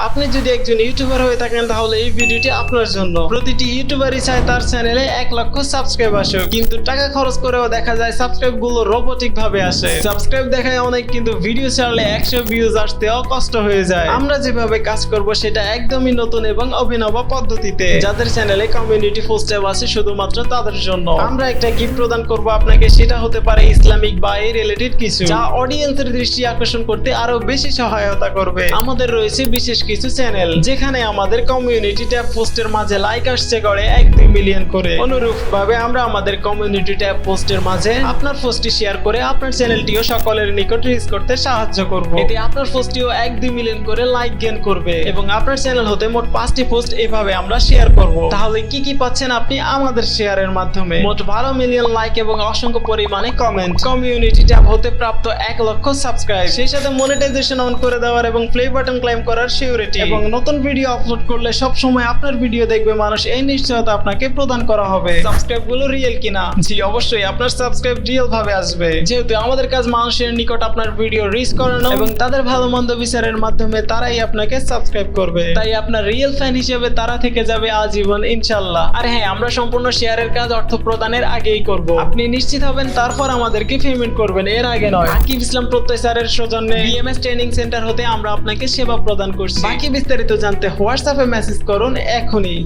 আপনি যদি একজন ইউটিউবার হয়ে থাকেন তাহলে এই ভিডিওটি আপনার জন্য। প্রতিটি ইউটিউবারই চায় তার চ্যানেলে 1 লক্ষ সাবস্ক্রাইব আসুক, কিন্তু টাকা খরচ করেও দেখা যায় সাবস্ক্রাইব গুলো রোবোটিক ভাবে আসে। সাবস্ক্রাইব দেখায় অনেক, কিন্তু ভিডিও ছাড়লে 100 ভিউজ আসতেও কষ্ট হয়ে যায়। আমরা যেভাবে কাজ করব সেটা একদমই নতুন এবং অভিনব পদ্ধতিতে, যাদের চ্যানেলে কমিউনিটি পোস্ট আছে শুধুমাত্র তাদের জন্য। আমরা একটা গিফট প্রদান করব আপনাকে, সেটা হতে পারে ইসলামিক বা এই রিলেটেড কিছু, যা অডিয়েন্সের দৃষ্টি আকর্ষণ করতে আরো বেশি সহায়তা করবে। আমাদের রয়েছে বিশেষ কিছু চ্যানেল যেখানে আমাদের কমিউনিটি ট্যাব পোস্টের মাঝে লাইক আসছে করে 1-2 মিলিয়ন করে। অনুরূপভাবে আমরা আমাদের কমিউনিটি ট্যাব পোস্টের মাঝে আপনার পোস্টটি শেয়ার করে আপনার চ্যানেলটিও সকলের নিকট রিচ করতে সাহায্য করব। এতে আপনার পোস্টটিও 1-2 মিলিয়ন করে লাইক গেইন করবে এবং আপনার চ্যানেল হতে মোট 5টি পোস্ট এভাবে আমরা শেয়ার করব। তাহলে কি কি পাচ্ছেন আপনি আমাদের শেয়ারের মাধ্যমে? মোট 12 মিলিয়ন লাইক এবং অসংখ্য পরিমাণে কমেন্ট, কমিউনিটি ট্যাব হতে প্রাপ্ত 1 লক্ষ সাবস্ক্রাইব, সেই সাথে মনিটাইজেশন অন করে দেওয়ার এবং প্লে বাটন ক্লেম করার সিউরিটি, এবং নতুন ভিডিও আপলোড করলে সব সময় আপনার ভিডিও দেখবে মানুষ, এই নিশ্চয়তা আপনাকে প্রদান করা হবে। সাবস্ক্রাইব গুলো রিয়েল কিনা? জি অবশ্যই, আপনার সাবস্ক্রাইব রিয়েল ভাবে আসবে, যেহেতু আমাদের কাজ মানুষের নিকট আপনার ভিডিও রিচ করানো এবং তাদের ভালো মন্দ বিচারের মাধ্যমে তারাই আপনাকে সাবস্ক্রাইব করবে। তাই আপনার রিয়েল ফ্যান হিসেবে তারা থেকে যাবে আজীবন ইনশাআল্লাহ। আর হ্যাঁ, আমরা সম্পূর্ণ শেয়ারের কাজ অর্থ প্রদানের আগেই করব। আপনি নিশ্চিত হবেন, তারপর আমাদেরকে পেমেন্ট করবেন, এর আগে নয়। আকিব ইসলাম প্রত্যয় স্যারের সৌজন্যে বিএমএস ট্রেনিং সেন্টার হতে আমরা আপনাকে সেবা প্রদান করছি। বাকি বিস্তারিত জানতে হোয়াটসঅ্যাপে মেসেজ করুন এখনই।